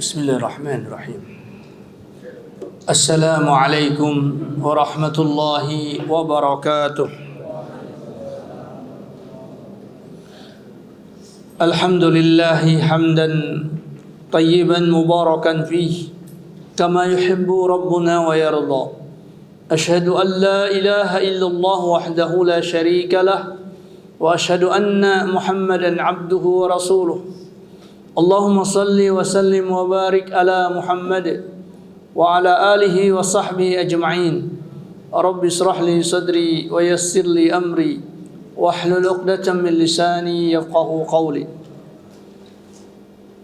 Bismillahirrahmanirrahim. Assalamualaikum warahmatullahi wabarakatuh. Alhamdulillahi hamdan tayyiban mubarakan fihi kama yuhibbu rabbuna wa yarda. Ashhadu an la ilaha illallah wahdahu la syarika lah wa ashhadu anna Muhammadan abduhu wa rasuluh. Allahumma salli wa sallim wa barik ala Muhammad wa ala alihi wa sahbihi ajma'in. Rabbi israh li sadri wa yassir li amri wahlul 'uqdatam min lisani yafqahu qawli.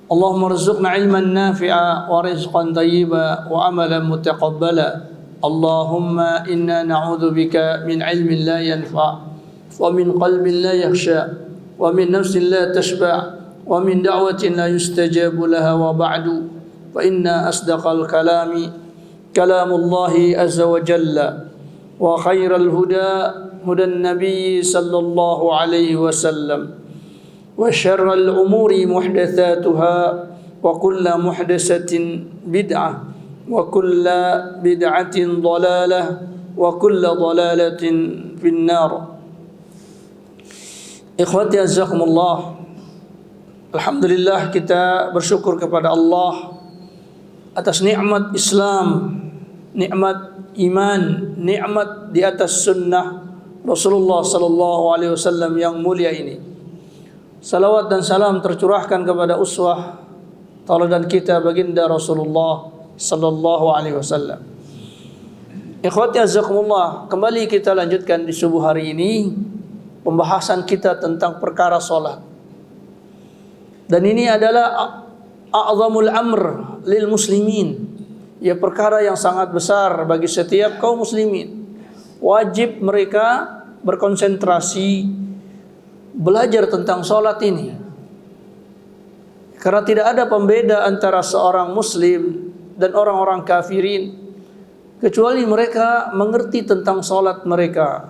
Allahumma rzuqna ilman nafi'a wa rizqan tayyiba wa amalan mutaqabbala. Allahumma inna na'udzubika min ilmin la yanfa' wa min qalbin la yakhsha wa min nafsin la tashba' ومن دعوة لا يستجاب لها وبعد فإن أصدق الكلام كلام الله عز وجل وخير الهدى هدى النبي صلى الله عليه وسلم وشر الأمور محدثاتها وكل محدثة بدعة وكل بدعة ضلالة وكل ضلالة في النار. إخوتي أعزكم الله. Alhamdulillah, kita bersyukur kepada Allah atas nikmat Islam, nikmat iman, nikmat di atas sunnah Rasulullah sallallahu alaihi wasallam yang mulia ini. Salawat dan salam tercurahkan kepada uswah tauladan kita baginda Rasulullah sallallahu alaihi wasallam. Ikhwati azzakumullah, kembali kita lanjutkan di subuh hari ini pembahasan kita tentang perkara salat. Dan ini adalah a'zamul amr lil muslimin. Ya, perkara yang sangat besar bagi setiap kaum muslimin. Wajib mereka berkonsentrasi belajar tentang salat ini. Karena tidak ada pembeda antara seorang muslim dan orang-orang kafirin kecuali mereka mengerti tentang salat mereka,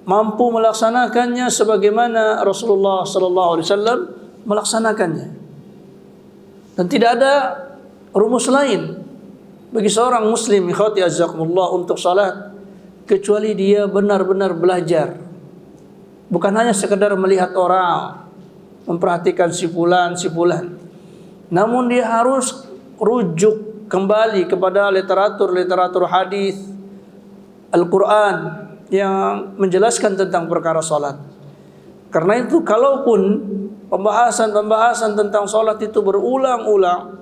mampu melaksanakannya sebagaimana Rasulullah sallallahu alaihi wasallam melaksanakannya. Dan tidak ada rumus lain bagi seorang muslim ikhwati azzakumullah untuk salat kecuali dia benar-benar belajar. Bukan hanya sekedar melihat orang, memperhatikan sipulan, namun dia harus rujuk kembali kepada literatur hadis Al-Quran yang menjelaskan tentang perkara salat. Karena itu kalaupun pembahasan tentang salat itu berulang-ulang,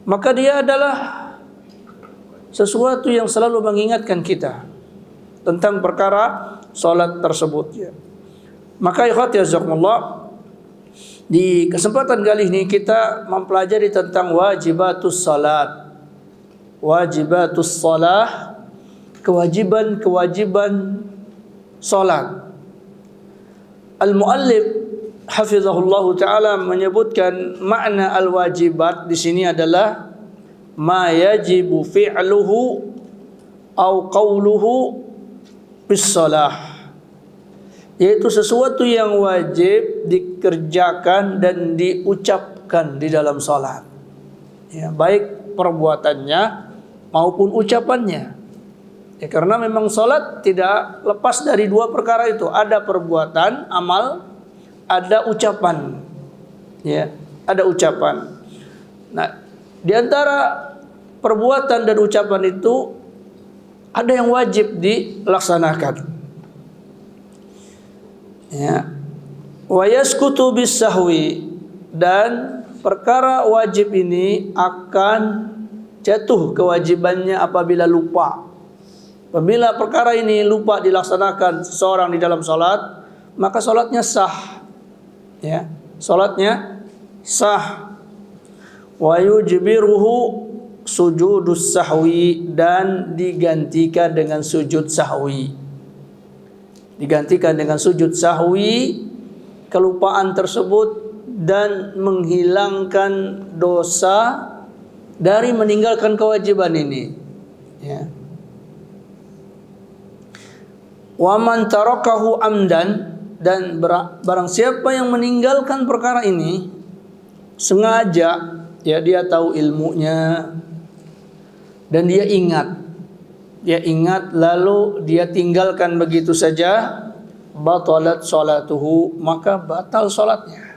maka dia adalah sesuatu yang selalu mengingatkan kita tentang perkara salat tersebut. Ya. Maka ikhwati jazakumullah, di kesempatan kali ini kita mempelajari tentang wajibatus salat. Wajibatus salah, kewajiban salat. Al-muallif hafizahullahu taala menyebutkan makna al-wajibat di sini adalah ma yajibu fi'luhu au qawluhu bis shalah, yaitu sesuatu yang wajib dikerjakan dan diucapkan di dalam salat. Ya, baik perbuatannya maupun ucapannya. Ya, karena memang salat tidak lepas dari dua perkara itu, ada perbuatan, amal, ada ucapan. Ya, ada ucapan. Nah, di antara perbuatan dan ucapan itu ada yang wajib dilaksanakan. Ya. Wa yaskutu bis sahwi, dan perkara wajib ini akan jatuh kewajibannya apabila lupa. Apabila perkara ini lupa dilaksanakan seseorang di dalam salat, maka salatnya sah. Ya, salatnya sah. Wa yujbiruhu sujudus sahwi, dan digantikan dengan sujud sahwi. Digantikan dengan sujud sahwi kelupaan tersebut dan menghilangkan dosa dari meninggalkan kewajiban ini. Ya. Wa man tarakahu amdan, dan barang siapa yang meninggalkan perkara ini sengaja, ya dia tahu ilmunya dan dia ingat lalu dia tinggalkan begitu saja, batalat salatuhu, maka batal salatnya.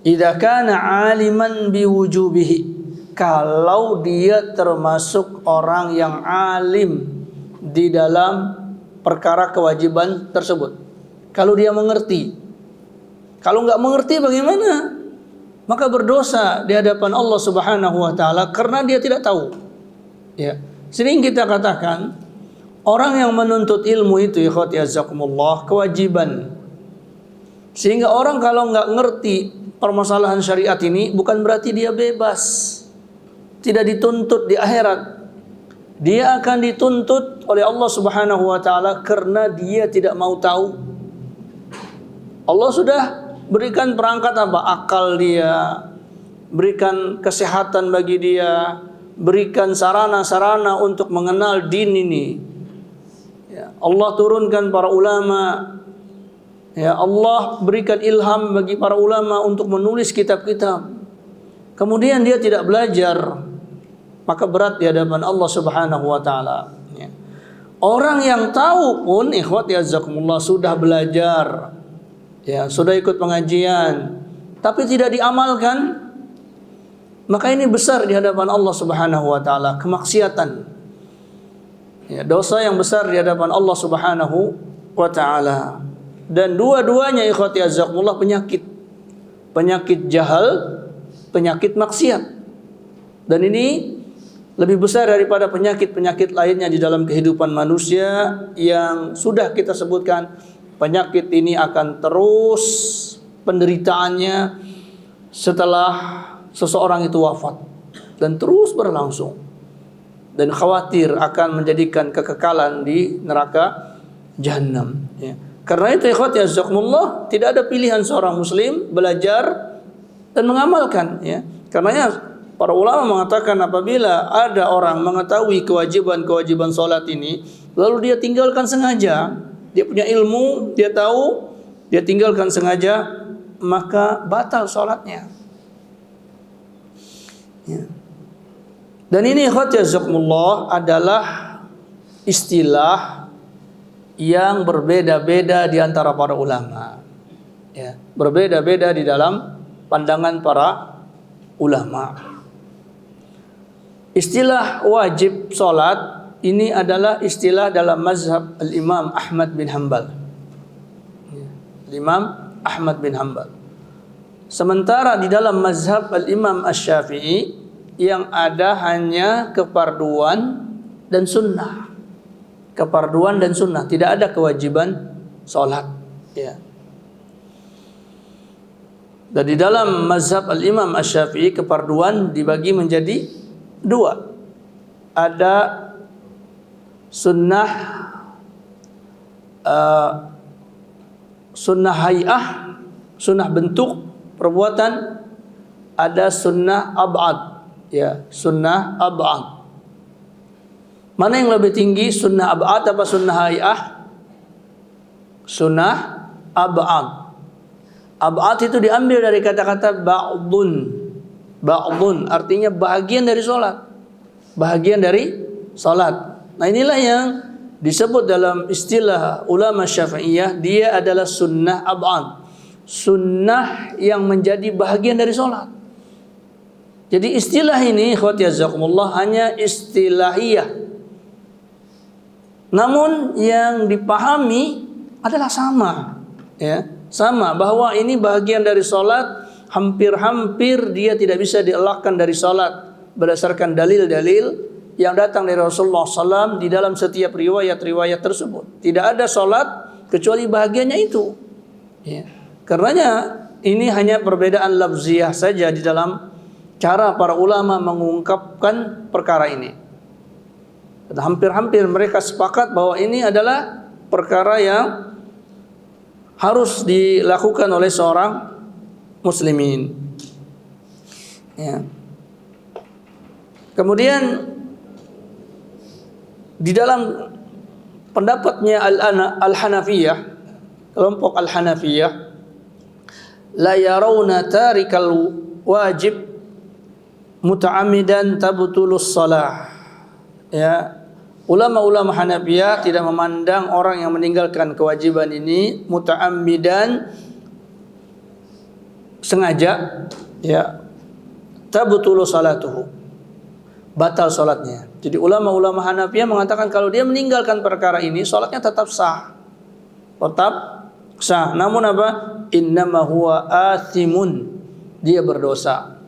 Idza kana aliman biwujubihi, kalau dia termasuk orang yang alim di dalam perkara kewajiban tersebut. Kalau dia mengerti. Kalau enggak mengerti bagaimana? Maka berdosa di hadapan Allah Subhanahu wa taala karena dia tidak tahu. Ya. Sering kita katakan orang yang menuntut ilmu itu ikhwati azakumullah kewajiban. Sehingga orang kalau enggak ngerti permasalahan syariat ini bukan berarti dia bebas. Tidak dituntut di akhirat. Dia akan dituntut oleh Allah Subhanahu wa taala karena dia tidak mau tahu. Allah sudah berikan perangkat apa? Akal dia, berikan kesehatan bagi dia, berikan sarana-sarana untuk mengenal din ini. Ya, Allah turunkan para ulama. Ya, Allah berikan ilham bagi para ulama untuk menulis kitab-kitab. Kemudian dia tidak belajar, maka berat di hadapan Allah Subhanahu wa taala. Ya. Orang yang tahu pun ikhwati azakumullah sudah belajar. Ya, sudah ikut pengajian, tapi tidak diamalkan, maka ini besar di hadapan Allah Subhanahu wa taala, kemaksiatan. Ya, dosa yang besar di hadapan Allah Subhanahu wa taala. Dan dua-duanya ikhwati azakumullah penyakit. Penyakit jahal, penyakit maksiat. Dan ini lebih besar daripada penyakit-penyakit lainnya di dalam kehidupan manusia yang sudah kita sebutkan. Penyakit ini akan terus penderitaannya setelah seseorang itu wafat dan terus berlangsung dan khawatir akan menjadikan kekekalan di neraka Jahannam. Ya. Karena itu ikhwati azakumullah tidak ada pilihan seorang muslim belajar dan mengamalkan. Ya. Karenanya para ulama mengatakan apabila ada orang mengetahui kewajiban-kewajiban salat ini lalu dia tinggalkan sengaja, dia punya ilmu, dia tahu, dia tinggalkan sengaja, maka batal sholatnya. Ya. Dan ini ikhwati azakumullah adalah istilah yang berbeda-beda di antara para ulama. Ya. Berbeda-beda di dalam pandangan para ulama. Istilah wajib sholat ini adalah istilah dalam mazhab al-Imam Ahmad bin Hanbal. Imam Ahmad bin Hanbal. Sementara di dalam mazhab al-Imam Asy-Syafi'i yang ada hanya kefarduan dan sunnah. Kefarduan dan sunnah, tidak ada kewajiban salat. Ya. Dan di dalam mazhab al-Imam Asy-Syafi'i kefarduan dibagi menjadi dua. Ada sunnah sunnah hay'ah, sunnah bentuk perbuatan, ada sunnah ab'ad, ya, sunnah ab'ad. Mana yang lebih tinggi, sunnah ab'ad apa sunnah hay'ah? Sunnah ab'ad. Ab'ad itu diambil dari kata-kata ba'dun. Ba'dun artinya bahagian dari salat. Bahagian dari salat. Nah inilah yang disebut dalam istilah ulama Syafi'iyah, dia adalah sunnah ab'ad. Sunnah yang menjadi bahagian dari salat. Jadi istilah ini ikhwati jazakumullah hanya istilahiyah. Namun yang dipahami adalah sama, ya. Sama bahwa ini bahagian dari salat, hampir-hampir dia tidak bisa dielakkan dari salat berdasarkan dalil-dalil yang datang dari Rasulullah SAW di dalam setiap riwayat-riwayat tersebut. Tidak ada salat kecuali bahagiannya itu. Ya. Karenanya ini hanya perbedaan lafziyah saja di dalam cara para ulama mengungkapkan perkara ini. Dan hampir-hampir mereka sepakat bahwa ini adalah perkara yang harus dilakukan oleh seorang muslimin. Ya. Kemudian di dalam pendapatnya Al-Hanafiyah, kelompok Al-Hanafiyah, la yarawna tarikal wajib muta'ammidan tabtulus shalah. Ya, ulama-ulama Hanafiyah tidak memandang orang yang meninggalkan kewajiban ini muta'ammidan, sengaja, ya, tabtulus salatuhu, batal salatnya. Jadi ulama-ulama Hanafiyah mengatakan kalau dia meninggalkan perkara ini, salatnya tetap sah. Tetap sah. Namun apa? Innama huwa athimun, dia berdosa.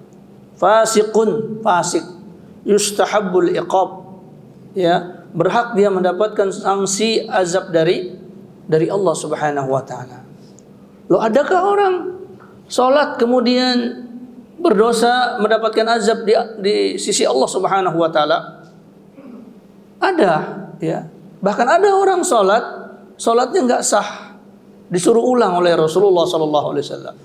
Fasiqun, fasik. Yustahabbul iqab, ya, berhak dia mendapatkan sanksi azab dari Allah Subhanahu wa taala. Loh, adakah orang salat kemudian berdosa mendapatkan azab di sisi Allah Subhanahu wa taala? Ada, ya. Bahkan ada orang salatnya enggak sah, disuruh ulang oleh Rasulullah sallallahu alaihi wasallam.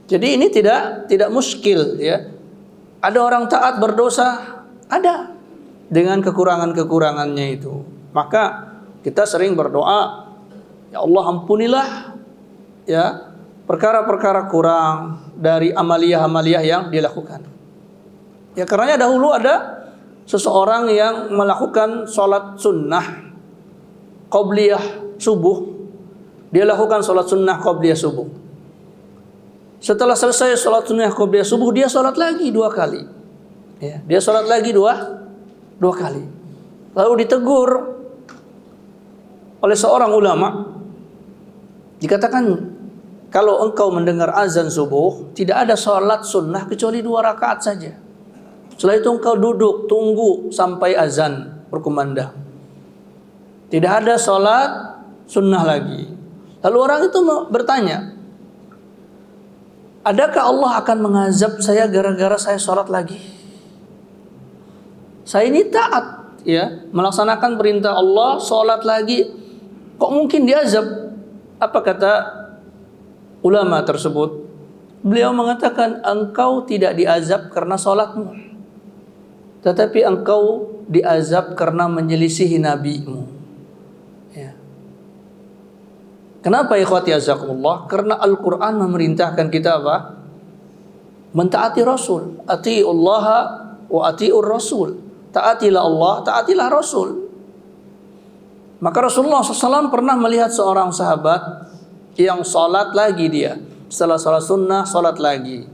Jadi ini tidak muskil, ya. Ada orang taat berdosa, ada, dengan kekurangan-kekurangannya itu. Maka kita sering berdoa, ya Allah ampunilah, ya, perkara-perkara kurang dari amaliyah-amaliyah yang dilakukan. Ya, karenanya dahulu ada seseorang yang melakukan sholat sunnah qabliyah subuh. Dia lakukan sholat sunnah qabliyah subuh. Setelah selesai sholat sunnah qabliyah subuh, dia sholat lagi 2 kali. Ya, dia sholat lagi dua kali. Lalu ditegur oleh seorang ulama. Dikatakan, kalau engkau mendengar azan subuh, tidak ada sholat sunnah kecuali 2 rakaat saja. Setelah itu engkau duduk, tunggu sampai azan berkumandang. Tidak ada sholat sunnah lagi. Lalu orang itu bertanya, adakah Allah akan mengazab saya gara-gara saya sholat lagi? Saya ini taat, ya, melaksanakan perintah Allah, sholat lagi, kok mungkin diazab? Apa kata ulama tersebut? Beliau mengatakan, engkau tidak diazab karena sholatmu, tetapi engkau diazab karena menyelisihi nabimu. Ya. Kenapa ikhwati azakumullah? Karena Al-Quran memerintahkan kita apa? Mentaati Rasul. Ati'ullaha wa ati'ur Rasul. Taatilah Allah, taatilah Rasul. Maka Rasulullah SAW pernah melihat seorang sahabat yang sholat lagi dia. Setelah sholat sunnah, sholat lagi.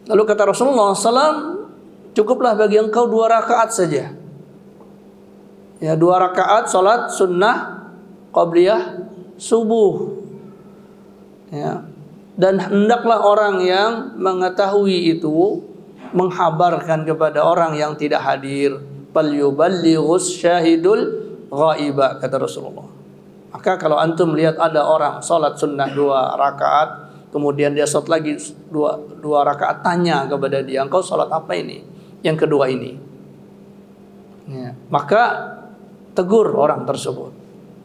Lalu kata Rasulullah SAW, cukuplah bagi engkau 2 rakaat saja. Ya, 2 rakaat sholat sunnah qabliyah subuh. Ya. Dan hendaklah orang yang mengetahui itu menghabarkan kepada orang yang tidak hadir. Falyuballighus syahidul ghaiba, kata Rasulullah. Maka kalau antum melihat ada orang sholat sunnah 2 rakaat, kemudian dia sholat lagi 2 rakaat, tanya kepada dia, engkau sholat apa ini? Yang kedua ini. Ya. Maka tegur orang tersebut.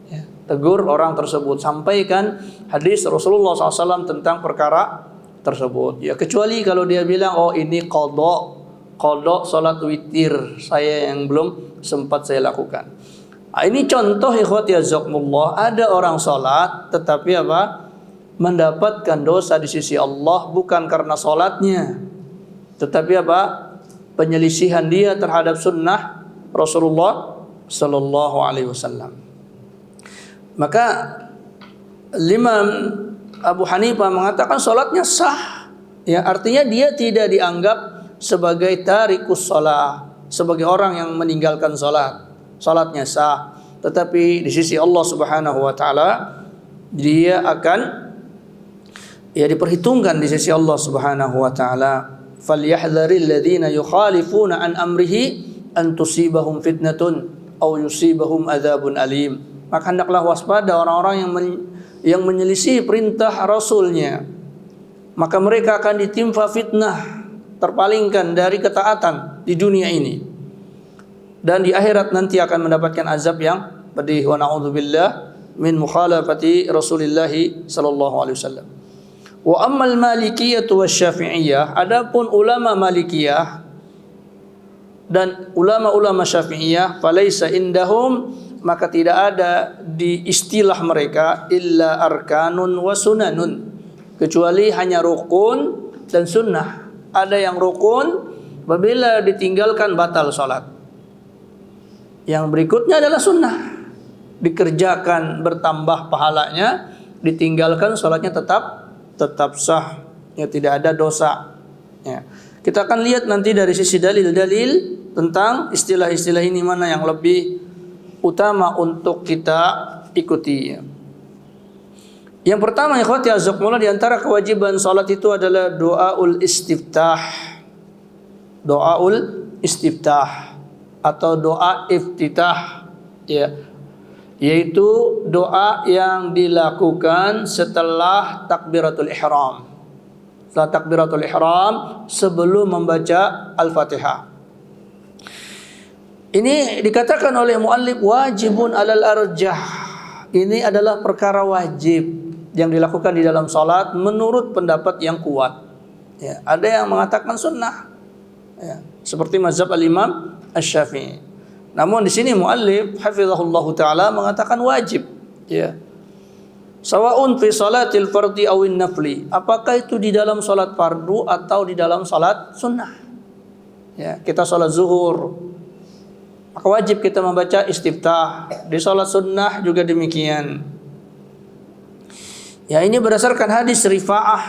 Ya. Tegur orang tersebut. Sampaikan hadis Rasulullah SAW tentang perkara tersebut. Ya, kecuali kalau dia bilang, oh ini qadha salat witir saya yang belum sempat saya lakukan. Nah, ini contoh ikhwati azakumullah, ada orang salat tetapi apa? Mendapatkan dosa di sisi Allah bukan karena salatnya, tetapi apa? Penyelisihan dia terhadap sunnah Rasulullah sallallahu alaihi wasallam. Maka Imam Abu Hanifah mengatakan salatnya sah. Ya, artinya dia tidak dianggap sebagai tarikus shalah, sebagai orang yang meninggalkan salat. Salatnya sah, tetapi di sisi Allah Subhanahu wa taala dia akan, ya, diperhitungkan di sisi Allah Subhanahu wa taala. Falyahdharil ladzina yukhalifuna an amrihi an tusibahum fitnatun aw yusibahum adzabun alim. Maka hendaklah waspada orang-orang yang menyelisih perintah Rasulnya, maka mereka akan ditimpa fitnah, terpalingkan dari ketaatan di dunia ini, dan di akhirat nanti akan mendapatkan azab yang pedih. Wa na'udzubillah min mukhalafati Rasulillah sallallahu alaihi wasallam. Wa ammal malikiyah wa syafi'iyah, adapun ulama malikiyah dan ulama-ulama syafi'iyah, falaisa indahum, maka tidak ada di istilah mereka illa arkanun wa sunanun, kecuali hanya rukun dan sunnah. Ada yang rukun, apabila ditinggalkan batal salat. Yang berikutnya adalah sunnah, dikerjakan bertambah pahalanya, ditinggalkan salatnya tetap sah, ya, tidak ada dosa. Ya. Kita akan lihat nanti dari sisi dalil-dalil tentang istilah-istilah ini mana yang lebih utama untuk kita ikuti. Yang pertama, ikhwati azakumullah, di antara kewajiban salat itu adalah doaul istiftah. Doaul istiftah atau doa iftitah, ya, yaitu doa yang dilakukan setelah takbiratul ihram. Setelah takbiratul ihram, sebelum membaca Al-Fatihah. Ini dikatakan oleh muallif wajibun alal arjah. Ini adalah perkara wajib yang dilakukan di dalam salat menurut pendapat yang kuat. Ya, ada yang mengatakan sunnah, ya, seperti mazhab al-Imam Asy-Syafi'i. Namun di sini muallif hafizahullah taala mengatakan wajib, ya. Sawaun fi salatil fardhi awin nafli. Apakah itu di dalam salat fardu atau di dalam salat sunnah? Ya, kita salat zuhur, maka wajib kita membaca istiftah. Di salat sunnah juga demikian. Ya, ini berdasarkan hadis Rifa'ah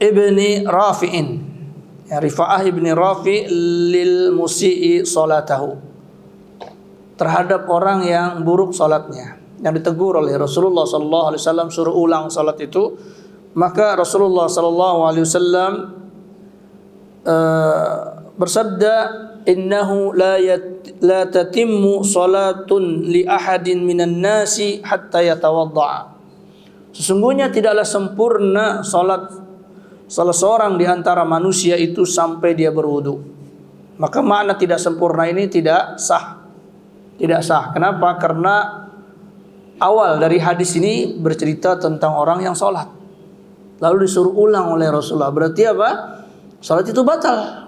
ibni Rafi'in. Ya, Rifa'ah ibni Rafi' lil musi'i salatahu. Terhadap orang yang buruk salatnya, yang ditegur oleh Rasulullah sallallahu alaihi wasallam suruh ulang salat itu, maka Rasulullah sallallahu alaihi wasallam bersabda, innahu la tatimmu salatun li ahadin minan nasi hatta yatawadda'a. Sesungguhnya tidaklah sempurna salat salah seorang di antara manusia itu sampai dia berwudu. Maka makna tidak sempurna ini tidak sah. Tidak sah. Kenapa? Karena awal dari hadis ini bercerita tentang orang yang salat, lalu disuruh ulang oleh Rasulullah. Berarti apa? Salat itu batal.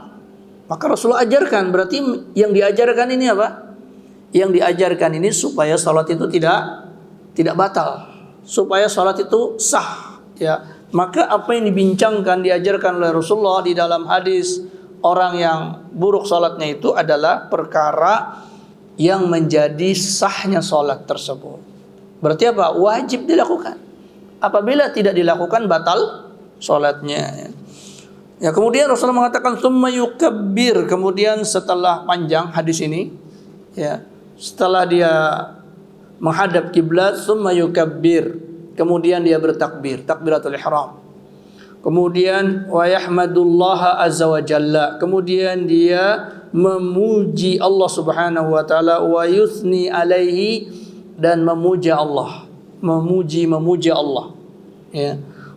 Maka Rasulullah ajarkan, berarti yang diajarkan ini apa? Yang diajarkan ini supaya salat itu tidak batal, supaya salat itu sah, ya. Maka apa yang dibincangkan, diajarkan oleh Rasulullah di dalam hadis orang yang buruk salatnya itu adalah perkara yang menjadi sahnya salat tersebut. Berarti apa? Wajib dilakukan. Apabila tidak dilakukan batal salatnya. Ya, kemudian Rasulullah mengatakan tsumma yukabbir, kemudian setelah panjang hadis ini, ya, setelah dia menghadap kiblat, tsumma yukabbir, kemudian dia bertakbir, takbiratul ihram. Kemudian wa yahmadullaha azza wa jalla, kemudian dia memuji Allah Subhanahu wa taala, wa yuthni alaihi, dan memuja Allah, memuji Allah, ya.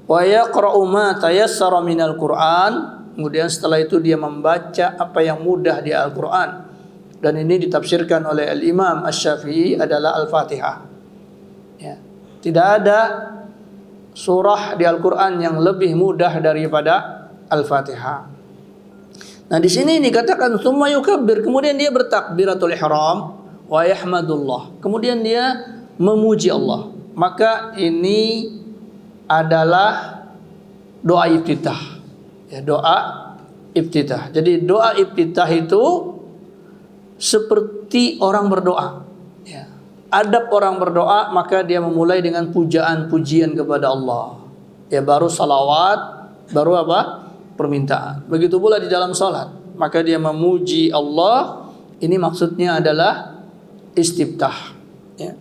Wa yaqra'u ma tayassara minal Qur'an, kemudian setelah itu dia membaca apa yang mudah di Al-Qur'an. Dan ini ditafsirkan oleh Al-Imam Asy-Syafi'i adalah Al-Fatihah. Ya. Tidak ada surah di Al-Qur'an yang lebih mudah daripada Al-Fatihah. Nah, di sini dikatakan tsumma yukabbir, kemudian dia bertakbiratul ihram, wa yahmadullah, kemudian dia memuji Allah. Maka ini adalah doa iftitah, ya, doa iftitah. Jadi doa iftitah itu seperti orang berdoa, ya. Adab orang berdoa, maka dia memulai dengan pujian kepada Allah, ya, baru salawat, baru apa? Permintaan. Begitu pula di dalam salat, maka dia memuji Allah. Ini maksudnya adalah istiftah, ya.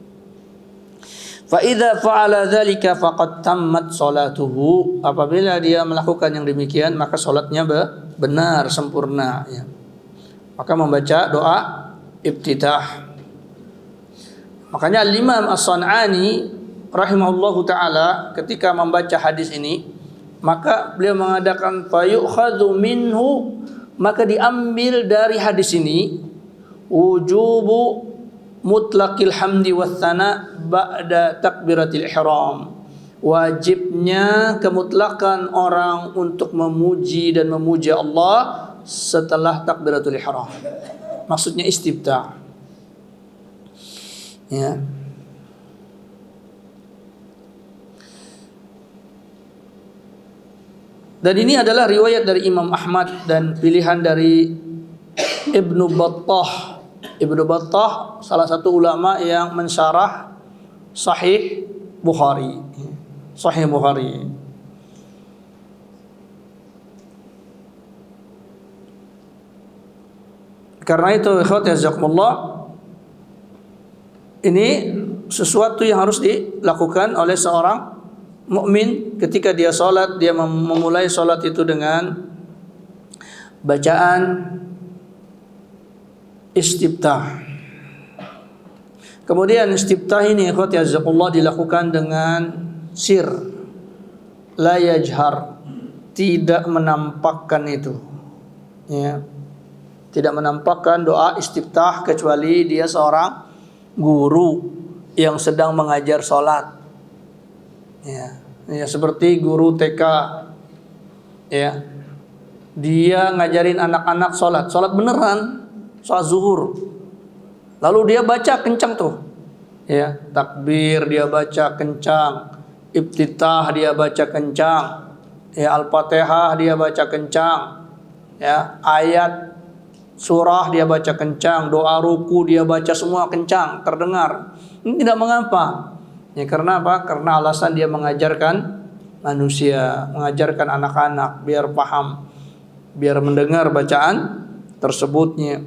Fa idza fa'ala dzalika faqad tammat salatuhu. Apabila dia melakukan yang demikian, maka salatnya benar, sempurna, ya. Maka membaca doa iftitah. Makanya Al-Imam As-San'ani rahimahullahu taala ketika membaca hadis ini, maka beliau mengadakan fayu'khadhu minhu, maka diambil dari hadis ini wujubu mutlaqil hamdi wath tsana ba'da takbiratil ihram. Wajibnya kemutlakan orang untuk memuji dan memuja Allah setelah takbiratul ihram. Maksudnya istiftah. Ya. Dan ini adalah riwayat dari Imam Ahmad dan pilihan dari Ibnu Battah. Ibnu Battah salah satu ulama yang mensyarah Sahih Bukhari. Sahih Bukhari. Karena itu ikhwati jazakumullah, ini sesuatu yang harus dilakukan oleh seorang mukmin ketika dia salat. Dia memulai salat itu dengan bacaan istiftah. Kemudian istiftah ini ikhwati jazakumullah dilakukan dengan sir, la yajhar, tidak menampakkan itu, ya. Tidak menampakkan doa istiftah kecuali dia seorang guru yang sedang mengajar sholat, ya, seperti guru TK, ya, dia ngajarin anak-anak sholat beneran, sholat zuhur, lalu dia baca kencang tuh, ya, takbir dia baca kencang, iftitah dia baca kencang, ya, al-fatihah dia baca kencang, ya, ayat surah dia baca kencang, doa ruku dia baca semua kencang, terdengar. Ini tidak mengapa. Ya, karena apa? Karena alasan dia mengajarkan manusia, mengajarkan anak-anak biar paham, biar mendengar bacaan tersebutnya.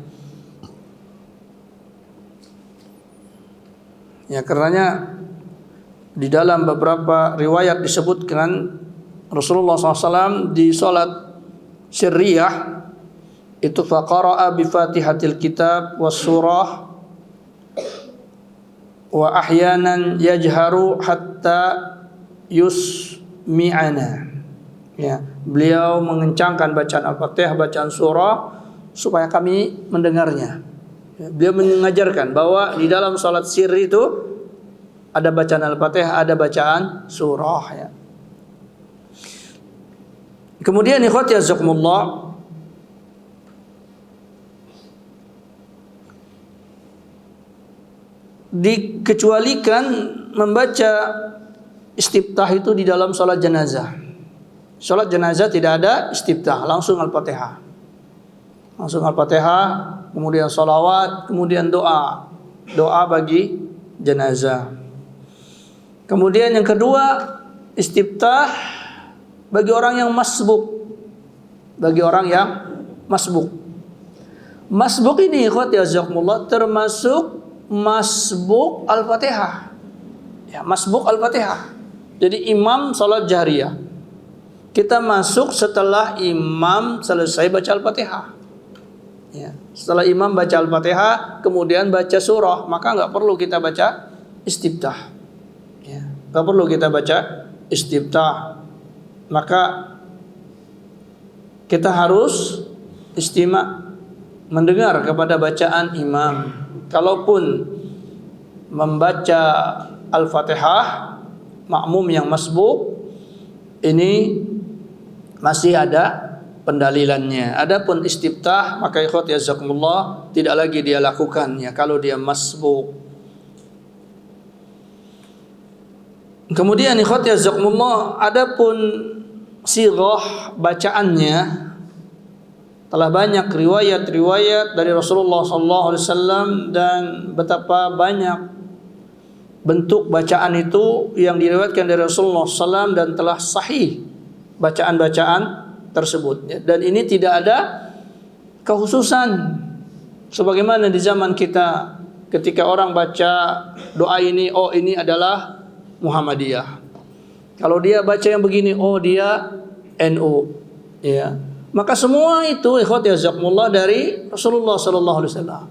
Ya, karenanya di dalam beberapa riwayat disebutkan Rasulullah SAW di salat sirriyah itu faqara'a bi Fatihatil Kitab was surah wa ahyanan yajharu hatta yusmi'ana. Ya, beliau mengencangkan bacaan Al-Fatihah, bacaan surah supaya kami mendengarnya. Ya, beliau mengajarkan bahwa di dalam salat sirri itu ada bacaan Al-Fatihah, ada bacaan surah, ya. Kemudian ikhwati jazakumullah, dikecualikan membaca istiftah itu di dalam sholat jenazah. Sholat jenazah tidak ada istiftah, langsung Al-Fatihah. Langsung Al-Fatihah, kemudian sholawat, kemudian doa. Doa bagi jenazah. Kemudian yang kedua, istiftah bagi orang yang masbuk. Bagi orang yang masbuk. Masbuk ini ikhwati jazakumullah termasuk masbuk Al-Fatihah. Ya, masbuk Al-Fatihah. Jadi imam salat jahriyah, kita masuk setelah imam selesai baca Al-Fatihah. Ya, setelah imam baca Al-Fatihah kemudian baca surah, maka enggak perlu kita baca istiftah. Ya, enggak perlu kita baca istiftah. Maka kita harus istima', mendengar kepada bacaan imam. Kalaupun membaca Al-Fatihah makmum yang masbuk ini masih ada pendalilannya. Adapun istiftah maka ikhwati jazakumullah tidak lagi dia lakukan, ya, kalau dia masbuk. Kemudian ikhwati jazakumullah, adapun sighah bacaannya telah banyak riwayat-riwayat dari Rasulullah SAW dan betapa banyak bentuk bacaan itu yang diriwayatkan dari Rasulullah SAW dan telah sahih bacaan-bacaan tersebut. Dan ini tidak ada kekhususan sebagaimana di zaman kita ketika orang baca doa ini, oh ini adalah Muhammadiyah. Kalau dia baca yang begini, oh dia NU, ya. Maka semua itu ikhwati jazakumullah dari Rasulullah sallallahu alaihi wasallam.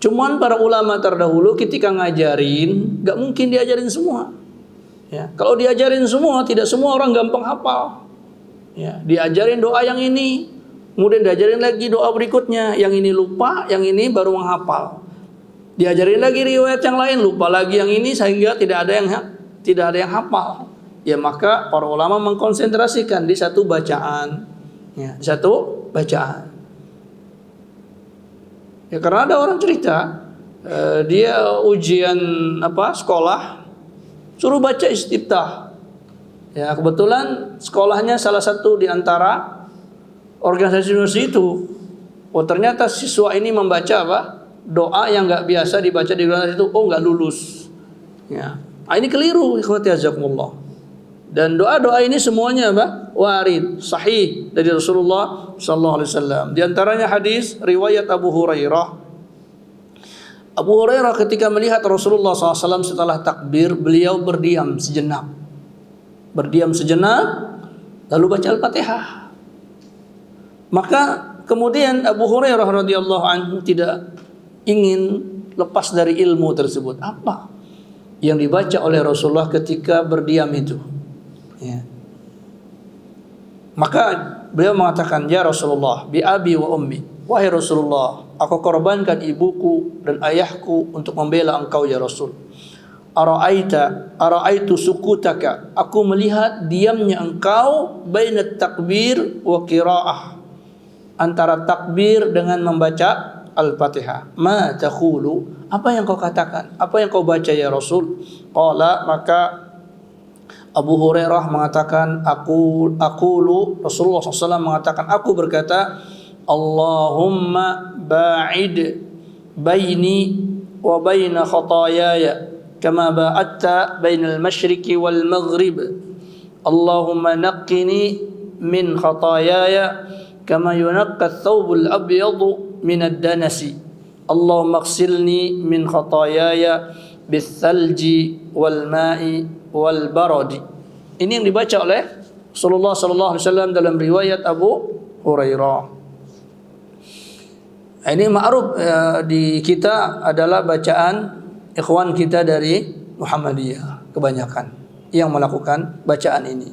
Cuman para ulama terdahulu ketika ngajarin, enggak mungkin diajarin semua. Ya, kalau diajarin semua, tidak semua orang gampang hafal. Ya, diajarin doa yang ini, kemudian diajarin lagi doa berikutnya, yang ini lupa, yang ini baru menghafal. Diajarin lagi riwayat yang lain, lupa lagi yang ini sehingga tidak ada yang hafal. Ya, maka para ulama mengkonsentrasikan di satu bacaan. Ya, satu bacaan. Ya, karena ada orang cerita dia ujian sekolah suruh baca istiftah. Ya, kebetulan sekolahnya salah satu di antara organisasi universitas itu. Oh, ternyata siswa ini membaca apa? Doa yang nggak biasa dibaca di organisasi itu. Oh, nggak lulus. Ya. Nah, ini keliru, ikhwati azakumullah. Dan doa-doa ini semuanya apa? Warid, sahih dari Rasulullah sallallahu alaihi wasallam. Di antaranya hadis riwayat Abu Hurairah. Abu Hurairah ketika melihat Rasulullah SAW setelah takbir, beliau berdiam sejenak. Berdiam sejenak, lalu baca Al-Fatihah. Maka kemudian Abu Hurairah radhiyallahu anhu tidak ingin lepas dari ilmu tersebut. Apa yang dibaca oleh Rasulullah ketika berdiam itu? Ya. Maka beliau mengatakan, ya Rasulullah, bi abi wa ummi, wahai Rasulullah, aku korbankan ibuku dan ayahku untuk membela engkau ya Rasul. Ara'aitu sukutaka, aku melihat diamnya engkau bainat takbir wa qiraah, antara takbir dengan membaca Al-Fatihah. Ma taqulu, apa yang kau katakan? Apa yang kau baca ya Rasul? Qala, maka Abu Hurairah mengatakan, Rasulullah SAW mengatakan, aku berkata, Allahumma ba'id baini wa baina khataayaya kama ba'adta bainal masyriqi wal maghrib. Allahumma naqqini min khataayaya kama yunaqqa ath-thawbul abyadu min ad-danasi. Allahumma ighsilni min khataayaya bis-salji wal ma'i wal baradi. Ini yang dibaca oleh Rasulullah sallallahu alaihi wasallam dalam riwayat Abu Hurairah. Ini ma'ruf di kita adalah bacaan ikhwan kita dari Muhammadiyah kebanyakan yang melakukan bacaan ini.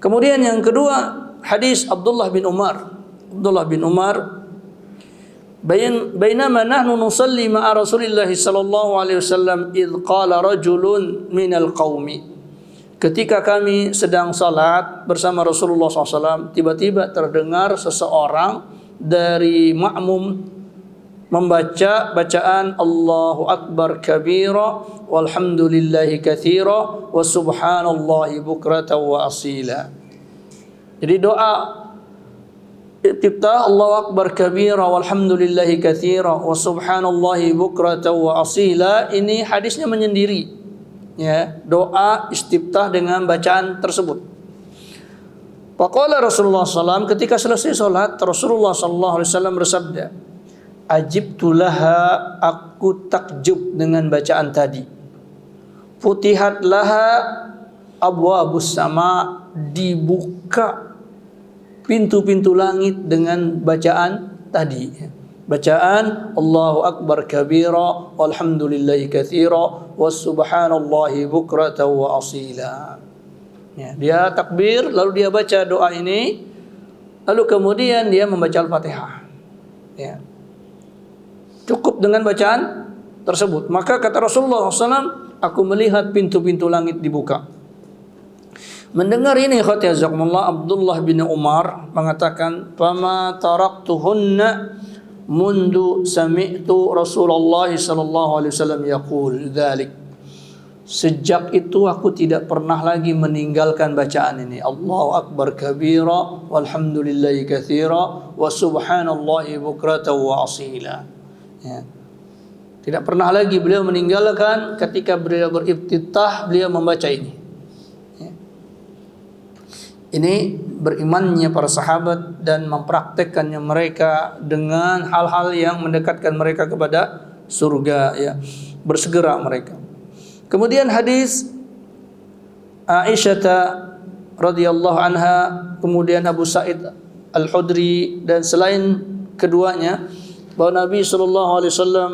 Kemudian yang kedua, hadis Abdullah bin Umar. Abdullah bin Umar, bainama nahnu nusalli ma'a Rasulillah sallallahu alaihi wasallam idh qala rajulun minal qaumi. Ketika kami sedang salat bersama Rasulullah SAW, tiba-tiba terdengar seseorang dari makmum membaca bacaan Allahu Akbar kabira walhamdulillahi katsira wa subhanallahi bukratan wa asila. Jadi doa Iftitah Allahu Akbar kabira walhamdulillahi katsira wa subhanallahi bukratan wa asila, ini hadisnya menyendiri. Ya, doa istiftah dengan bacaan tersebut. Faqala Rasulullah SAW, ketika selesai salat, Rasulullah SAW bersabda, ajibtu laha, aku takjub dengan bacaan tadi. Futihat laha abwabus sama, dibuka pintu-pintu langit dengan bacaan tadi. Bacaan Allahu Akbar kabira walhamdulillahi katsira wassubhanallahi bukratan wa asila. Ya, dia takbir lalu dia baca doa ini, lalu kemudian dia membaca Al-Fatihah. Ya. Cukup dengan bacaan tersebut. Maka kata Rasulullah SAW, aku melihat pintu-pintu langit dibuka. Mendengar ini khati azakumullah, Abdullah bin Umar mengatakan, "Fama taraktuhunna mundu sami'tu Rasulullah sallallahu alaihi wasallam yaqul dzalik." Sejak itu aku tidak pernah lagi meninggalkan bacaan ini. Allahu Akbar kabira walhamdulillahi katsira wa subhanallahi bukratan wa asila. Ya. Tidak pernah lagi beliau meninggalkan ketika beliau beriftitah beliau membaca ini. Ini berimannya para sahabat dan mempraktekkannya mereka dengan hal-hal yang mendekatkan mereka kepada surga, ya. Bersegera mereka. Kemudian hadis Aisyah radhiyallahu anha, kemudian Abu Sa'id Al-Khudri dan selain keduanya, bahwa Nabi sallallahu alaihi wasallam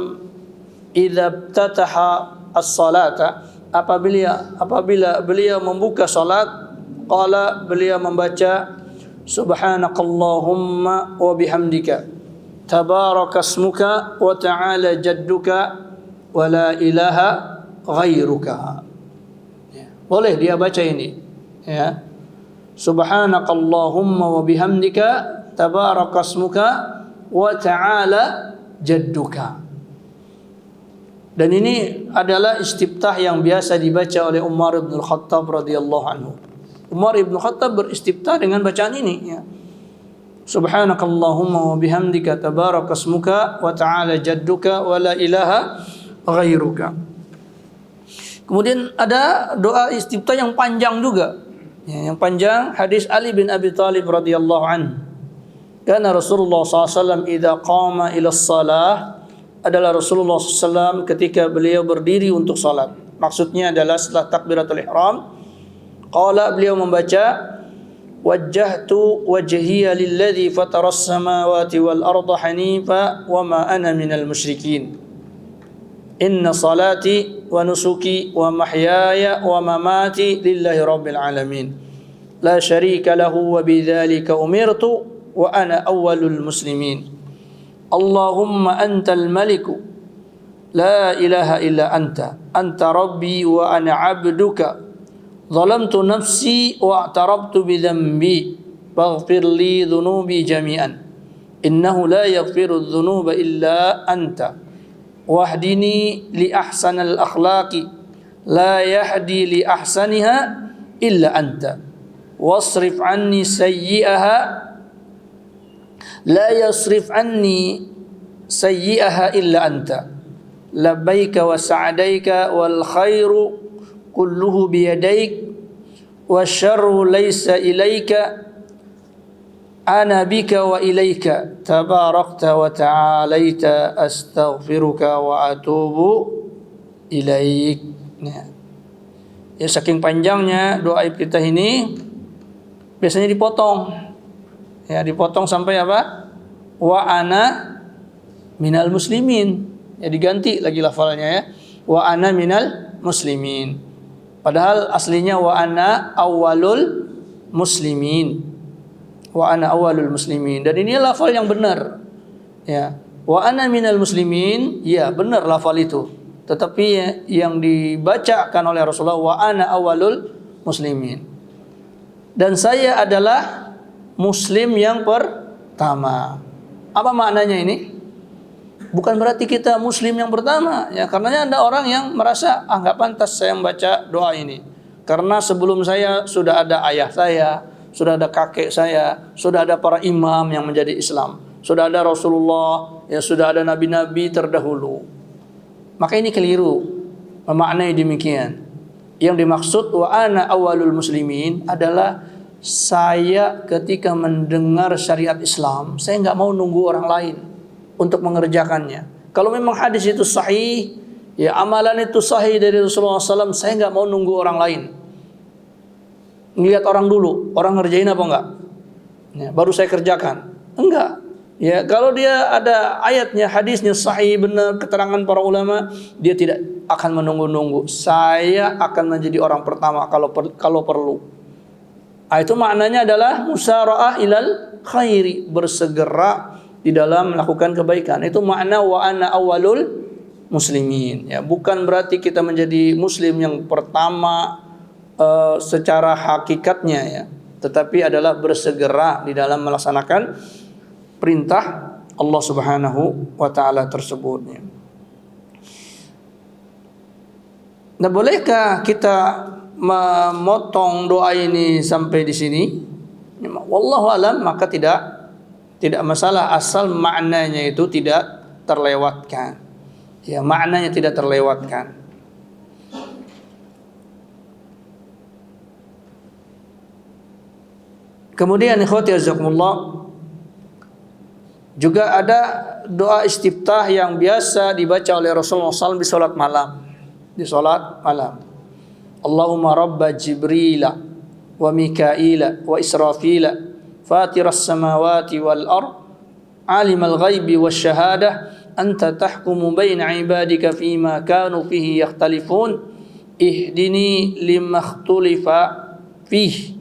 idza tataha as-salata, apabila beliau membuka salat, qala, beliau membaca subhanakallahumma wa bihamdika tabarakasmuka wa ta'ala jadduka wa la ilaha ghairuka. Ya. Boleh dia baca ini, ya. Subhanakallahumma wa bihamdika tabarakasmuka wa ta'ala jadduka. Dan ini adalah istiftah yang biasa dibaca oleh Umar bin Khattab radhiyallahu anhu. Umar ibn Khattab beristiftah dengan bacaan ini, ya. Subhanakallahumma wa bihamdika tabarakasmuka wa ta'ala jadduka wa la ilaha ghairuka. Kemudian ada doa istiftah yang panjang juga, ya, yang panjang. Hadis Ali bin Abi Thalib radhiyallahu anhu, karena Rasulullah SAW idza qama ila shalah, adalah Rasulullah SAW ketika beliau berdiri untuk salat. Maksudnya adalah setelah takbiratul ihram, qala, beliau membaca, wajjahtu wajhiya lilladzi fataras samawati wal arda hanifa wa ma ana minal musyrikin. Inna salati wa nusuki wa mahyaya wa mamati lillahi rabbil alamin. La syarika lahu wa bidzalika umirtu wa ana awwalul muslimin. Allahumma antal maliku la ilaha illa anta rabbi wa ana abduka. Zalamtu nafsi wa a'tarabtu bidhanbi faghfir li dhunubi jami'an innahu la yaghfiru dhunuba illa anta wahdini li ahsanal akhlaqi la yahdi li ahsaniha illa anta wasrif anni sayyi'aha la yasrif anni sayyi'aha illa anta labbaika wa sa'daika wal khairu kulluhu biyadaik wa syarru laysa ilaika ana bika wa ilaika tabarakta wa ta'alaita astaghfiruka wa atubu ilaik. Ya, saking panjangnya doa iftitah ini biasanya dipotong. Ya, dipotong sampai apa? Wa ana minal muslimin. Ya, diganti lagi lafalnya, ya. Wa ana minal muslimin. Padahal aslinya wa ana awwalul muslimin. Wa ana awwalul muslimin. Dan ini lafal yang benar. Ya. Wa ana minal muslimin, ya benar lafal itu. Tetapi yang dibacakan oleh Rasulullah wa ana awwalul muslimin. Dan saya adalah muslim yang pertama. Apa maknanya ini? Bukan berarti kita muslim yang pertama, ya, karenanya ada orang yang merasa nggak pantas saya membaca doa ini karena sebelum saya sudah ada ayah saya, sudah ada kakek saya, sudah ada para imam yang menjadi Islam, sudah ada Rasulullah, ya, sudah ada nabi-nabi terdahulu. Maka ini keliru memaknai demikian. Yang dimaksud wa ana awwalul muslimin adalah saya ketika mendengar syariat Islam, saya nggak mau nunggu orang lain untuk mengerjakannya. Kalau memang hadis itu sahih, ya amalan itu sahih dari Rasulullah SAW, saya nggak mau nunggu orang lain. Ngelihat orang dulu, orang ngerjain apa enggak, ya, baru saya kerjakan. Enggak. Ya, kalau dia ada ayatnya, hadisnya sahih benar, keterangan para ulama, dia tidak akan menunggu-nunggu. Saya akan menjadi orang pertama kalau perlu. Itu maknanya adalah musara'ah ilal khairi, bersegera di dalam melakukan kebaikan. Itu makna wa ana awwalul muslimin. Ya, bukan berarti kita menjadi muslim yang pertama secara hakikatnya, ya, tetapi adalah bersegera di dalam melaksanakan perintah Allah Subhanahu wa taala tersebut. Nah, bolehkah kita memotong doa ini sampai di sini? Wallahu alam, maka tidak masalah asal maknanya itu tidak terlewatkan. Ya, maknanya tidak terlewatkan. Kemudian ikhwati jazakumullah, juga ada doa istiftah yang biasa dibaca oleh Rasulullah SAW di salat malam. Di salat malam. Allahumma rabba Jibrila wa Mikaila wa Israfila fatiras samawati wal ard alimal ghaibi wasyahadah anta tahkumu baina ibadika fima kanu fihi yakhtalifun ihdini lima ikhtulifa fihi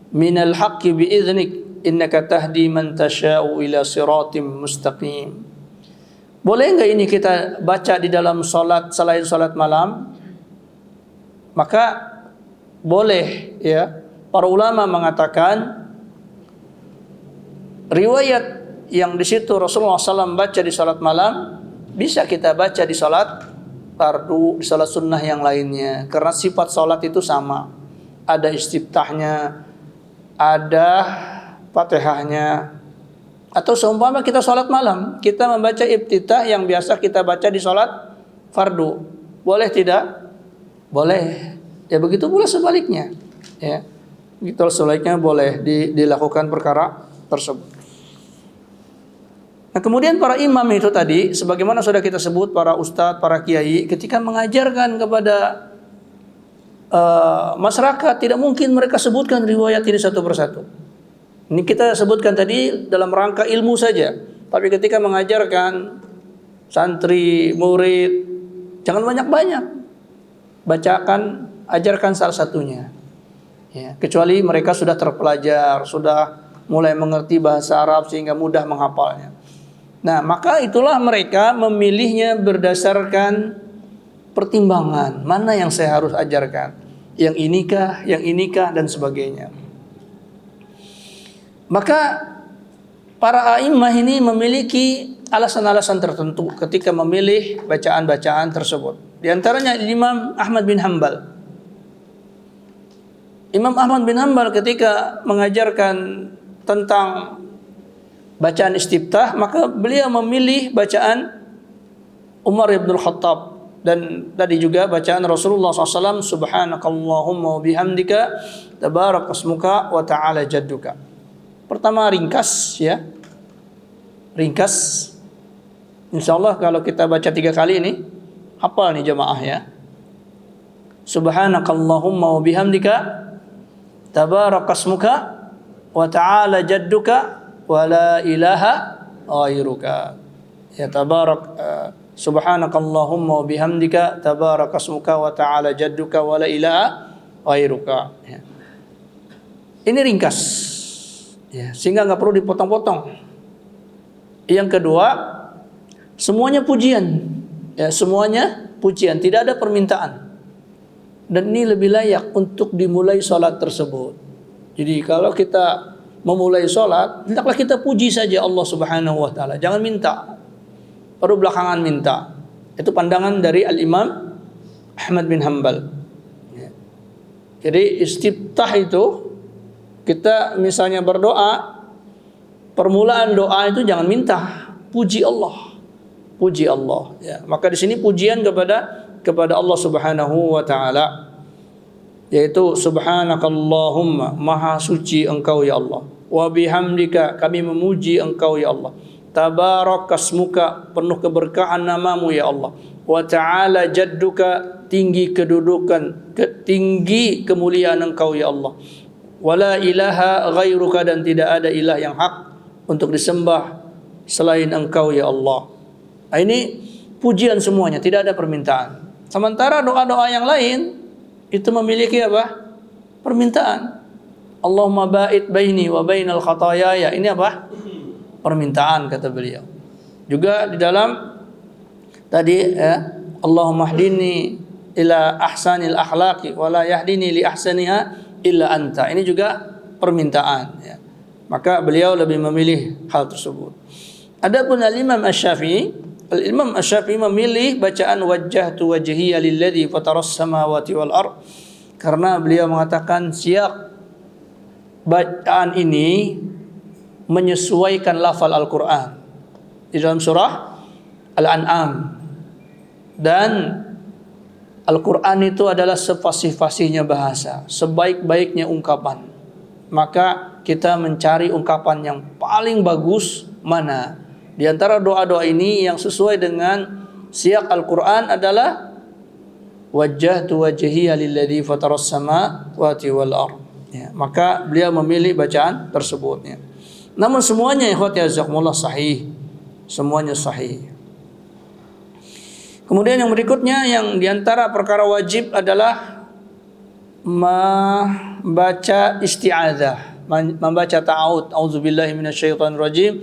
minal haqqi biiznik innaka tahdi man tasha'u ila siratim mustaqim. Boleh enggak ini kita baca di dalam salat selain salat malam? Maka boleh, ya. Para ulama mengatakan riwayat yang di situ Rasulullah SAW baca di salat malam bisa kita baca di salat fardu, di salat sunnah yang lainnya, karena sifat salat itu sama. ada istiftahnya, ada Fatihahnya. Atau seumpama kita sholat malam, kita membaca iftitah yang biasa kita baca di sholat fardu, boleh tidak? Boleh. Ya begitu pula sebaliknya. Ya, begitu sebaliknya boleh dilakukan perkara tersebut. Nah, kemudian para imam itu tadi, sebagaimana sudah kita sebut, para ustadz, para kiai, ketika mengajarkan kepada masyarakat, tidak mungkin mereka sebutkan riwayat ini satu persatu. Ini kita sebutkan tadi dalam rangka ilmu saja. Tapi ketika mengajarkan santri, murid, jangan banyak-banyak. Bacakan, ajarkan salah satunya. Ya, kecuali mereka sudah terpelajar, sudah mulai mengerti bahasa Arab sehingga mudah menghafalnya. Nah, maka itulah mereka memilihnya berdasarkan pertimbangan. Mana yang saya harus ajarkan? Yang inikah, dan sebagainya. Maka para a'immah ini memiliki alasan-alasan tertentu ketika memilih bacaan-bacaan tersebut. Di antaranya Imam Ahmad bin Hanbal. Imam Ahmad bin Hanbal ketika mengajarkan tentang bacaan istiftah, maka beliau memilih bacaan Umar bin Khattab, dan tadi juga bacaan Rasulullah SAW, Subhanakallahumma wa bihamdika tabarakasmuka wa ta'ala jadduka. Pertama ringkas, ya, ringkas. Insyaallah kalau kita baca 3 kali ini hafal nih jamaah ya. Subhanakallahumma wa bihamdika tabarakasmuka wa ta'ala jadduka wa la ilaha ghairuka. Ya, subhanakallahumma wa bihamdika tabarakasmuka wa ta'ala jadduka wa la ilaha ghairuka. Ya. Ini ringkas. Ya, sehingga nggak perlu dipotong-potong. Yang kedua, semuanya pujian. Ya, semuanya pujian, tidak ada permintaan. Dan ini lebih layak untuk dimulai sholat tersebut. Jadi kalau kita memulai sholat, hendaklah kita puji saja Allah Subhanahu wa Ta'ala. Jangan minta, baru belakangan minta. Itu pandangan dari Al-Imam Ahmad bin Hanbal. Ya. Jadi istiftah itu, kita misalnya berdoa, permulaan doa itu jangan minta, puji Allah, puji Allah. Ya, maka di sini pujian kepada Allah Subhanahu wa Ta'ala, yaitu Subhanakallahumma, maha suci Engkau ya Allah, wa bihamdika, kami memuji Engkau ya Allah, tabarakasmuka, penuh keberkahan namamu ya Allah, wa ta'ala jadduka, tinggi kedudukan, tinggi kemuliaan Engkau ya Allah, wala ilaha ghairuka, dan tidak ada ilah yang hak untuk disembah selain Engkau ya Allah. Nah, ini pujian semuanya, tidak ada permintaan. Sementara doa-doa yang lain itu memiliki apa? Permintaan. Allahumma ba'id baini wa bainal khataayaya. Ini apa? Permintaan, kata beliau. Juga di dalam tadi ya, Allahumma hdini ila ahsanil akhlaqi wa la yahdini li ahsaniha illa anta. Ini juga permintaan ya. Maka beliau lebih memilih hal tersebut. Adapun Al-Imam Asy-Syafi'i, Al-Imam Asy-Syafi'i memilih bacaan wajjahtu wajhiya lilladzi fataras samawati wal ard, karena beliau mengatakan siap bacaan ini menyesuaikan lafal Al-Qur'an di dalam surah Al-An'am. Dan Al-Quran itu adalah sefasih-fasihnya bahasa, sebaik-baiknya ungkapan. Maka kita mencari ungkapan yang paling bagus mana. Di antara doa-doa ini yang sesuai dengan siyak Al-Quran adalah wajjahtu wajhiya lilladzi fataras samawati wal ard. Ya, maka beliau memilih bacaan tersebut. Ya. Namun semuanya ikhwati jazakumullah sahih. Semuanya sahih. Kemudian yang berikutnya, yang diantara perkara wajib adalah membaca isti'adzah, membaca ta'awud, auzubillahi minasyaitonirrajim,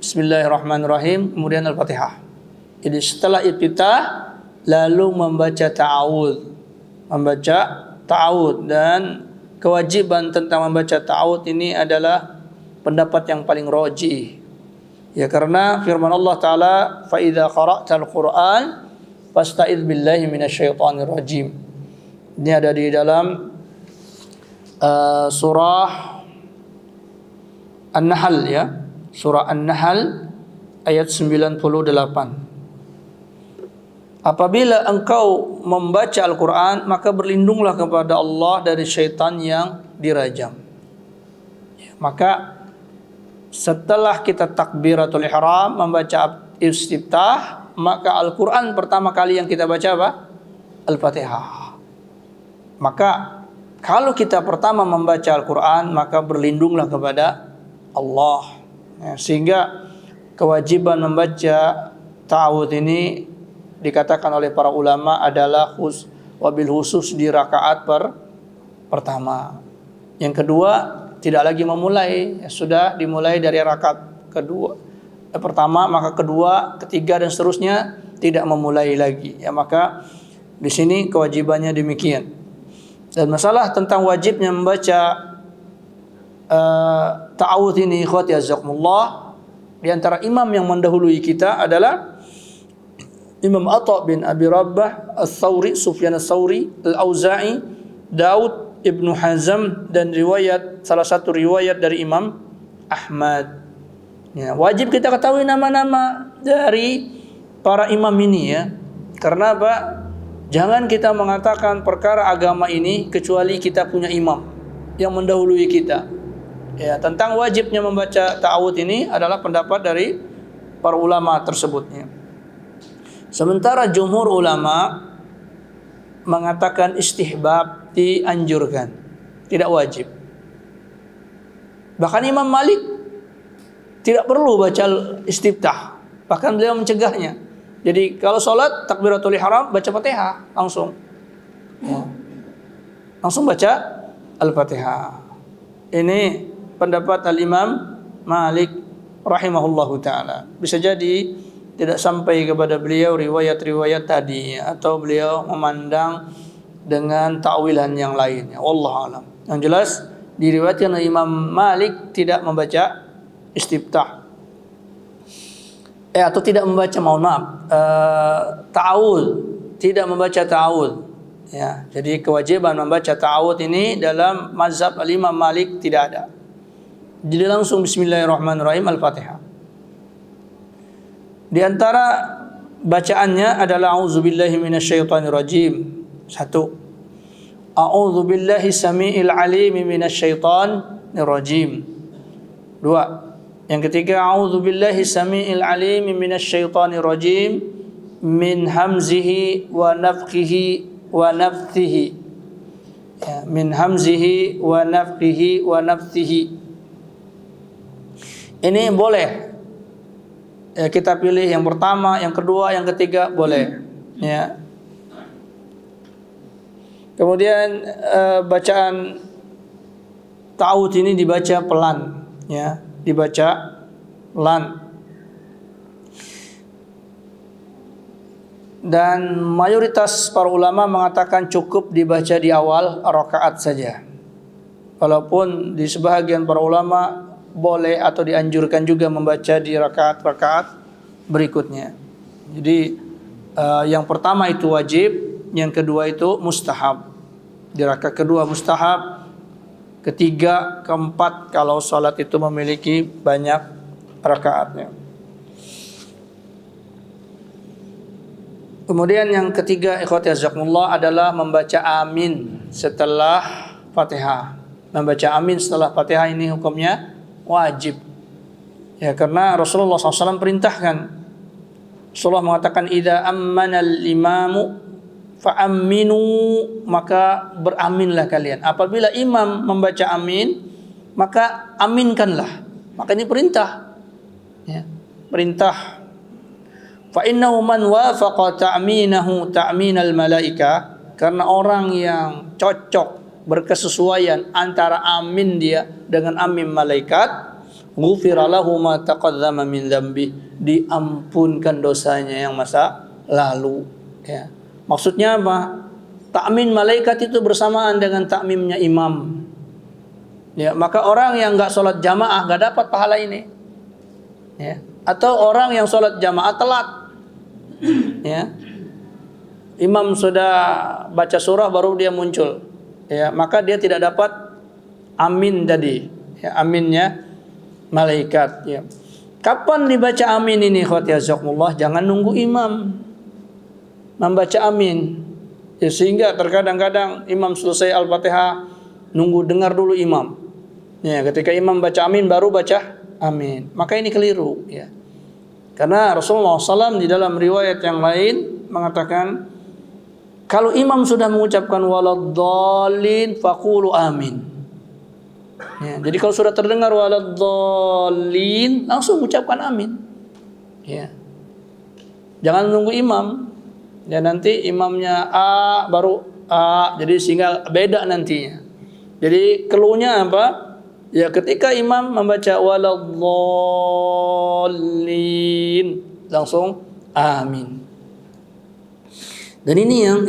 bismillahirrahmanirrahim, kemudian Al-Fatihah. Jadi setelah iftitah lalu membaca ta'awud, dan kewajiban tentang membaca ta'awud ini adalah pendapat yang paling rajih. Ya, karena firman Allah Ta'ala, fa idza qara'tal Qur'an fasta'idz billahi minasyaitonir rajim. Ini ada di dalam surah An-Nahl ya. Surah An-Nahl ayat 98. Apabila engkau membaca Al-Quran, maka berlindunglah kepada Allah dari syaitan yang dirajam. Maka setelah kita takbiratul ihram, membaca istiftah, maka Al-Quran pertama kali yang kita baca apa? Al-Fatihah. Maka kalau kita pertama membaca Al-Quran, maka berlindunglah kepada Allah. Sehingga kewajiban membaca ta'awudz ini dikatakan oleh para ulama adalah wabil khusus di rakaat pertama. Yang kedua tidak lagi memulai, sudah dimulai dari rakaat kedua pertama, maka kedua, ketiga dan seterusnya tidak memulai lagi. Ya, maka di sini kewajibannya demikian. Dan masalah tentang wajibnya membaca ta'awudz ini, ikhwati azakumullah, di antara imam yang mendahului kita adalah Imam Atha bin Abi Rabbah Ats-Tsauri, Sufyan Ats-Tsauri, Al-Auza'i, Daud Ibnu Hazm, dan salah satu riwayat dari Imam Ahmad. Ya, wajib kita ketahui nama-nama dari para imam ini ya. Karena apa? Jangan kita mengatakan perkara agama ini kecuali kita punya imam yang mendahului kita. Ya, tentang wajibnya membaca ta'awudz ini adalah pendapat dari para ulama tersebutnya. Sementara jumhur ulama mengatakan istihbab, dianjurkan, tidak wajib. Bahkan Imam Malik tidak perlu baca istiftah, bahkan beliau mencegahnya. Jadi kalau sholat takbiratul ihram baca Fatihah langsung. Langsung baca Al-Fatihah. Ini pendapat Al-Imam Malik rahimahullahu taala. Bisa jadi tidak sampai kepada beliau riwayat-riwayat tadi, atau beliau memandang dengan takwilan yang lainnya. Wallahu alam. Yang jelas diriwayatkan Imam Malik tidak membaca istiftah. Atau tidak membaca, ta'awudz, tidak membaca ta'awudz. Ya, jadi kewajiban membaca ta'awudz ini dalam mazhab Imam Malik tidak ada. Jadi langsung bismillahirrahmanirrahim Al-Fatihah. Di antara bacaannya adalah a'udzubillahi minasyaitonirrajim. 1. A'udzubillahi samiil alim minasyaitonirrajim. 2. Yang ketiga, a'udzubillahi samiil alim minasyaitonirrajim min hamzihi wa nafthihi wa nafthihi. Ya, min hamzihi wa nafthihi wa nafthihi. Ini boleh. Ya, kita pilih yang pertama, yang kedua, yang ketiga boleh. Ya. Kemudian bacaan ta'awudz ini dibaca pelan, ya, dibaca pelan. Dan mayoritas para ulama mengatakan cukup dibaca di awal rakaat saja. Walaupun di sebahagian para ulama boleh atau dianjurkan juga membaca di rakaat-rakaat berikutnya. Jadi yang pertama itu wajib, yang kedua itu mustahab. Di rakaat kedua mustahab, ketiga, keempat kalau salat itu memiliki banyak rakaatnya. Kemudian yang ketiga, ikhwati jazakumullah, adalah membaca amin setelah Fatihah. Membaca amin setelah Fatihah ini hukumnya wajib. Ya, karena Rasulullah SAW perintahkan. Rasulullah mengatakan, idza ammana al-imamu fa'amminu, maka beraminlah kalian. Apabila imam membaca amin, maka aminkanlah. Maka ini perintah. Ya, perintah. Fa innahu man wafaqa ta'minahu ta'minal malaika, karena orang yang cocok, berkesesuaian antara amin dia dengan amin malaikat, ghufira lahu ma taqaddama min dzambi, diampunkan dosanya yang masa lalu. Ya. Maksudnya apa? Takmin malaikat itu bersamaan dengan takmimnya imam. Ya, maka orang yang enggak sholat jamaah enggak dapat pahala ini. Ya. Atau orang yang sholat jamaah telat. Ya. Imam sudah baca surah baru dia muncul. Ya, maka dia tidak dapat amin tadi, ya, aminnya malaikat. Ya. Kapan dibaca amin ini, ikhwati azakumullah? Jangan nunggu imam membaca amin. Ya, sehingga terkadang-kadang imam selesai Al-Fatihah nunggu dengar dulu imam. Ya, ketika imam baca amin baru baca amin. Maka ini keliru. Ya. Karena Rasulullah SAW di dalam riwayat yang lain mengatakan, kalau imam sudah mengucapkan waladdallin faqulu amin. Ya, jadi kalau sudah terdengar waladdallin langsung ucapkan amin. Ya. Jangan nunggu imam. Ya, nanti imamnya A baru A, jadi sehingga beda nantinya. Jadi keluhnya apa? Ya, ketika imam membaca waladdallin langsung amin. Dan ini yang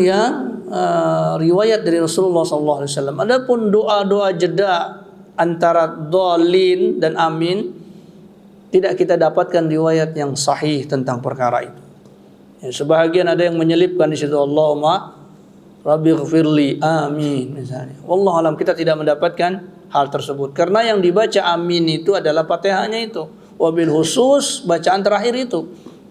riwayat dari Rasulullah SAW. Adapun doa-doa jeda antara dhalin dan amin tidak kita dapatkan riwayat yang sahih tentang perkara itu. Ya, sebahagian ada yang menyelipkan di situ Allahumma rabbighfirli amin misalnya. Wallahu alam, kita tidak mendapatkan hal tersebut karena yang dibaca amin itu adalah Fatihahnya itu. Wabil khusus bacaan terakhir itu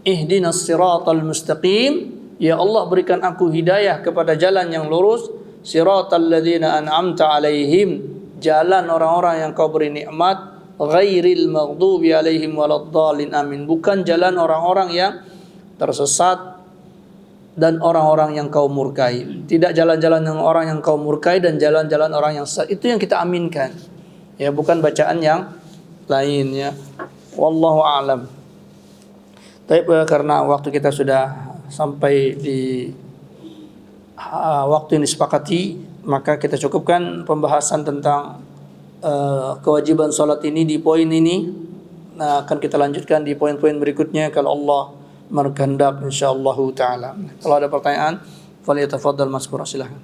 ihdinas siratal mustaqim. Ya Allah, berikan aku hidayah kepada jalan yang lurus, siratal ladzina an'amta alaihim, jalan orang-orang yang kau beri nikmat, ghairil maghdubi alaihim waladdallin amin, bukan jalan orang-orang yang tersesat dan orang-orang yang kau murkai. Tidak jalan-jalan yang orang yang kau murkai dan jalan-jalan orang yang sesat. Itu yang kita aminkan. Ya, bukan bacaan yang lain ya. Wallahu a'lam. Tapi karena waktu kita sudah sampai di waktu yang disepakati, maka kita cukupkan pembahasan tentang kewajiban salat ini di poin ini. Nah, akan kita lanjutkan di poin-poin berikutnya kalau Allah berkehendak insyaallah taala. Kalau ada pertanyaan, falyatafaddal mazkur, silakan.